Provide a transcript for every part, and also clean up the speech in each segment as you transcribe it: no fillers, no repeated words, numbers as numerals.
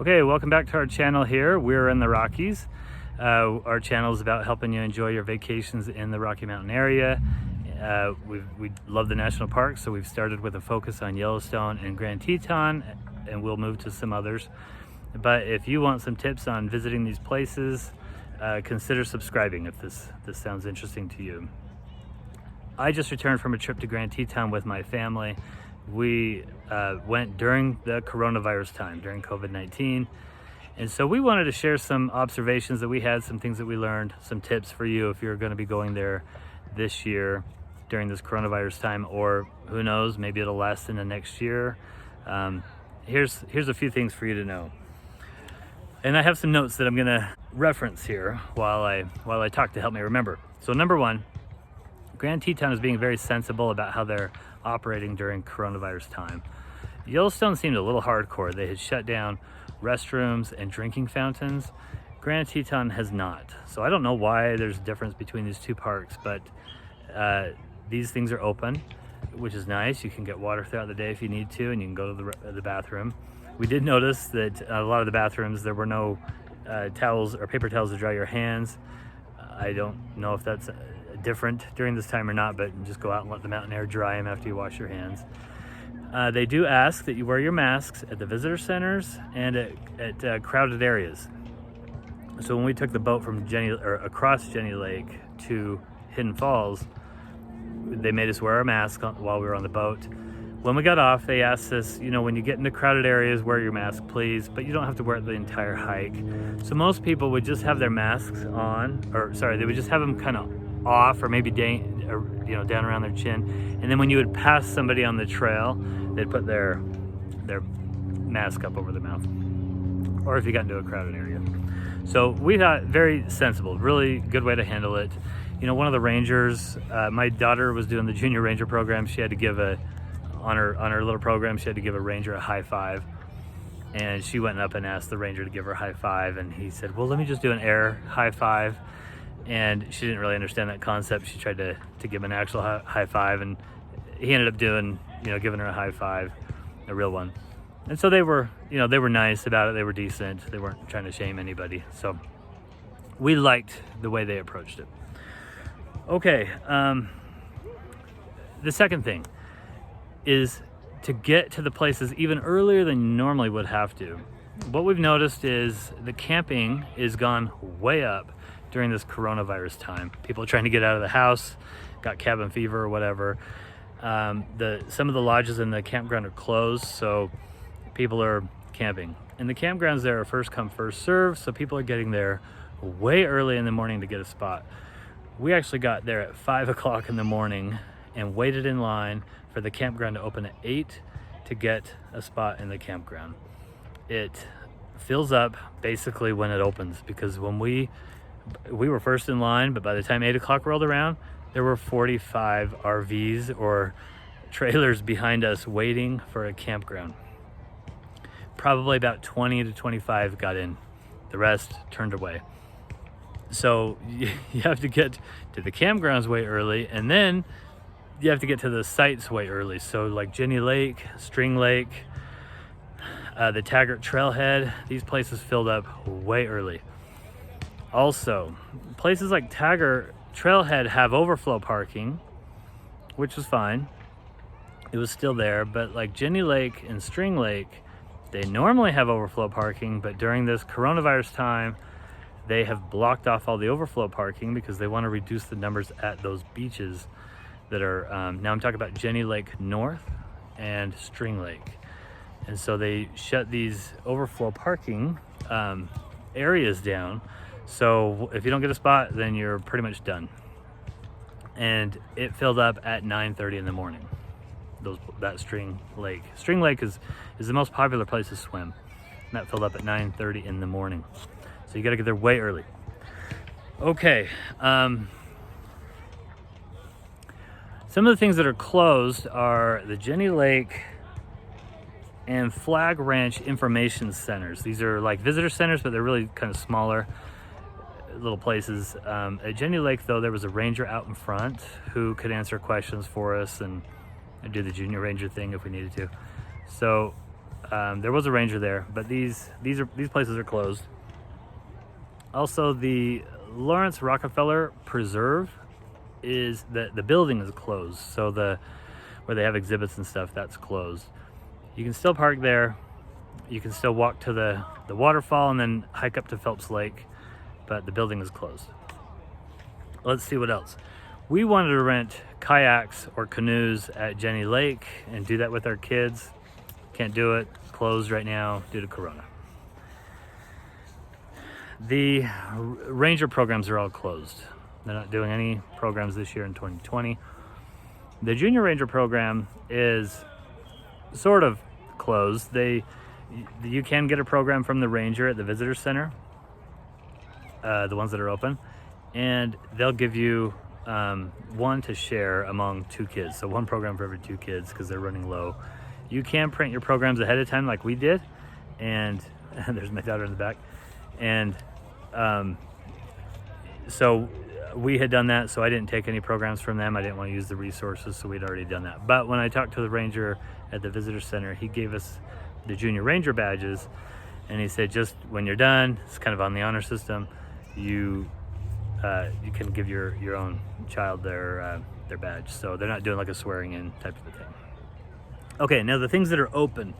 Okay, welcome back to our channel here. We're in the Rockies. Our channel is about helping you enjoy your vacations in the Rocky Mountain area. We love the national parks, so we've started with a focus on Yellowstone and Grand Teton, and we'll move to some others. But if you want some tips on visiting these places, consider subscribing if this sounds interesting to you. I just returned from a trip to Grand Teton with my family. We went during the coronavirus time, during COVID-19. And so we wanted to share some observations that we had, some things that we learned, some tips for you if you're going to be going there this year during this coronavirus time, or who knows, maybe it'll last into next year. Here's a few things for you to know. And I have some notes that I'm going to reference here while I talk to help me remember. So number one, Grand Teton is being very sensible about how they're operating during coronavirus time. Yellowstone seemed a little hardcore. They had shut down restrooms and drinking fountains. Grand Teton has not. So I don't know why there's a difference between these two parks, but these things are open, which is nice. You can get water throughout the day if you need to, and you can go to the bathroom. We did notice that a lot of the bathrooms, there were no towels or paper towels to dry your hands. I don't know if that's different during this time or not, but just go out and let the mountain air dry them after you wash your hands. They do ask that you wear your masks at the visitor centers and at crowded areas. So when we took the boat from across Jenny Lake to Hidden Falls, they made us wear our mask while we were on the boat. When we got off, they asked us, when you get into crowded areas, wear your mask, please, but you don't have to wear it the entire hike. So most people would just have their masks on, they would just have them kind of off, or maybe down around their chin. And then when you would pass somebody on the trail, they'd put their mask up over their mouth, or if you got into a crowded area. So we thought very sensible, really good way to handle it. One of the rangers, my daughter was doing the junior ranger program. She had to give on her little program, she had to give a ranger a high five. And she went up and asked the ranger to give her a high five, and he said, well, let me just do an air high five. And she didn't really understand that concept. She tried to give him an actual high five, and he ended up giving her a high five, a real one. And so they were nice about it. They were decent. They weren't trying to shame anybody. So we liked the way they approached it. Okay, the second thing is to get to the places even earlier than you normally would have to. What we've noticed is the camping is gone way up during this coronavirus time. People are trying to get out of the house, got cabin fever or whatever. Some of the lodges in the campground are closed, so people are camping. And the campgrounds there are first come, first serve, so people are getting there way early in the morning to get a spot. We actually got there at 5 o'clock in the morning and waited in line for the campground to open at 8 to get a spot in the campground. It fills up basically when it opens, because when we were first in line, but by the time 8 o'clock rolled around, there were 45 RVs or trailers behind us waiting for a campground. Probably about 20 to 25 got in. The rest turned away. So you have to get to the campgrounds way early, and then you have to get to the sites way early. So like Jenny Lake, String Lake, the Taggart Trailhead, these places filled up way early. Also, places like Taggart Trailhead have overflow parking, which was fine. It was still there, but like Jenny Lake and String Lake, they normally have overflow parking, but during this coronavirus time, they have blocked off all the overflow parking because they want to reduce the numbers at those beaches that are, now I'm talking about Jenny Lake North and String Lake. And so they shut these overflow parking areas down. So if you don't get a spot, then you're pretty much done. And it filled up at 9:30 in the morning. That String Lake. String Lake is the most popular place to swim. And that filled up at 9:30 in the morning. So you got to get there way early. Okay. Some of the things that are closed are the Jenny Lake and Flag Ranch Information Centers. These are like visitor centers, but they're really kind of smaller little places. At Jenny Lake, though, there was a ranger out in front who could answer questions for us and do the junior ranger thing if we needed to. So There was a ranger there, but these places are closed. Also, the Lawrence Rockefeller Preserve is the building is closed, so where they have exhibits and stuff, that's closed. You can still park there. You can still walk to the waterfall and then hike up to Phelps Lake, but the building is closed. Let's see what else. We wanted to rent kayaks or canoes at Jenny Lake and do that with our kids. Can't do it, closed right now due to Corona. The ranger programs are all closed. They're not doing any programs this year in 2020. The junior ranger program is sort of closed. You can get a program from the ranger at the visitor center, the ones that are open, and they'll give you one to share among 2 kids. So one program for every 2 kids because they're running low. You can print your programs ahead of time like we did, and there's my daughter in the back. And so we had done that, so I didn't take any programs from them. I didn't want to use the resources, so we'd already done that. But when I talked to the ranger at the visitor center, he gave us the junior ranger badges, and he said just when you're done, it's kind of on the honor system, you can give your own child their badge. So they're not doing like a swearing in type of a thing. Okay, now the things that are open.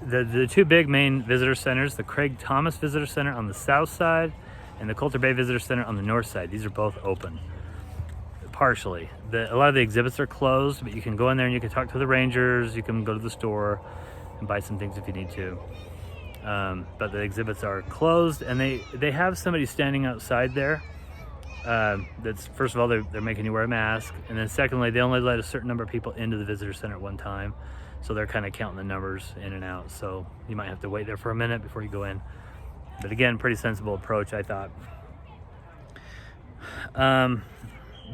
The 2 big main visitor centers, the Craig Thomas Visitor Center on the south side and the Coulter Bay Visitor Center on the north side. These are both open, partially. A lot of the exhibits are closed, but you can go in there and you can talk to the rangers. You can go to the store and buy some things if you need to. But the exhibits are closed, and they have somebody standing outside there. That's, first of all, they're making you wear a mask, and then secondly, they only let a certain number of people into the visitor center at one time. So they're kind of counting the numbers in and out. So you might have to wait there for a minute before you go in. But again, pretty sensible approach, I thought.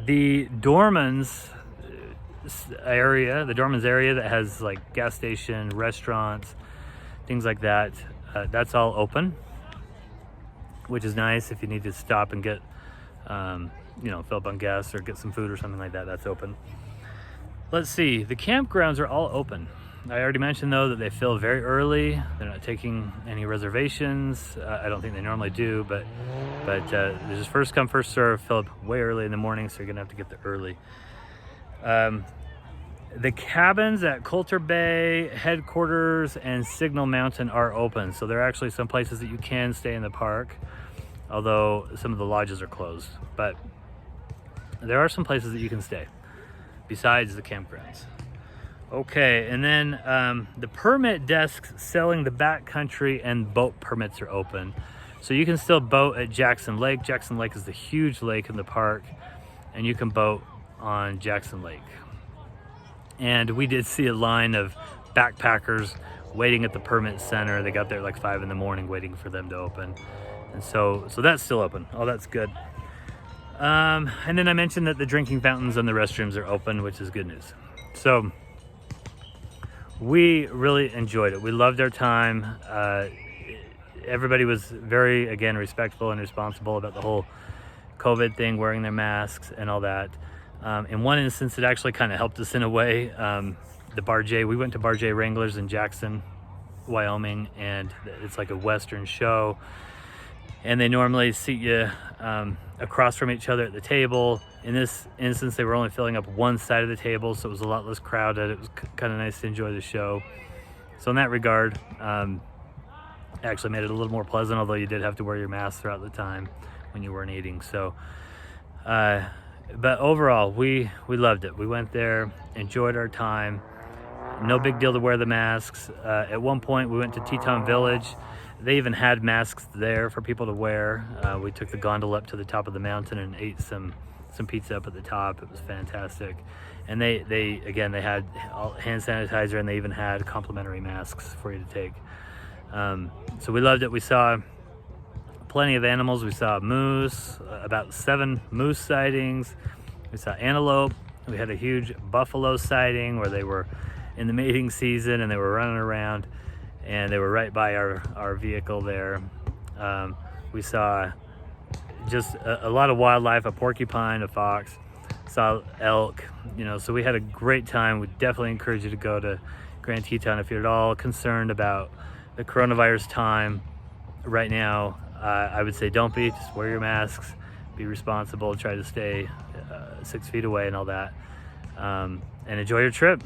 The Dormans area, that has like gas station, restaurants, things like that, that's all open, which is nice if you need to stop and get, fill up on gas or get some food or something like that, that's open. Let's see, the campgrounds are all open. I already mentioned though that they fill very early. They're not taking any reservations. I don't think they normally do, but there's just first come, first serve, fill up way early in the morning, so you're gonna have to get there early. The cabins at Coulter Bay, Headquarters, and Signal Mountain are open. So there are actually some places that you can stay in the park, although some of the lodges are closed. But there are some places that you can stay besides the campgrounds. Okay, and then the permit desks selling the backcountry and boat permits are open. So you can still boat at Jackson Lake. Jackson Lake is the huge lake in the park, and you can boat on Jackson Lake. And we did see a line of backpackers waiting at the permit center. They got there at like 5 in the morning waiting for them to open. And so that's still open. Oh, that's good. And then I mentioned that the drinking fountains and the restrooms are open, which is good news. So we really enjoyed it. We loved our time. Everybody was very, again, respectful and responsible about the whole COVID thing, wearing their masks and all that. In one instance, it actually kind of helped us in a way. We went to Bar J Wranglers in Jackson, Wyoming, and it's like a Western show. And they normally seat you across from each other at the table. In this instance, they were only filling up one side of the table, so it was a lot less crowded. It was kind of nice to enjoy the show. So in that regard, actually made it a little more pleasant, although you did have to wear your mask throughout the time when you weren't eating. So, but overall, we loved it. We went there, enjoyed our time. No big deal to wear the masks. At one point, we went to Teton Village. They even had masks there for people to wear. We took the gondola up to the top of the mountain and ate some pizza up at the top. It was fantastic. And they had hand sanitizer, and they even had complimentary masks for you to take. So we loved it. We saw plenty of animals. We saw moose, about 7 moose sightings. We saw antelope. We had a huge buffalo sighting where they were in the mating season and they were running around, and they were right by our vehicle there. We saw just a lot of wildlife, a porcupine, a fox, saw elk, so we had a great time. We definitely encourage you to go to Grand Teton. If you're at all concerned about the coronavirus time right now, I would say don't be. Just wear your masks, be responsible, try to stay 6 feet away and all that, and enjoy your trip.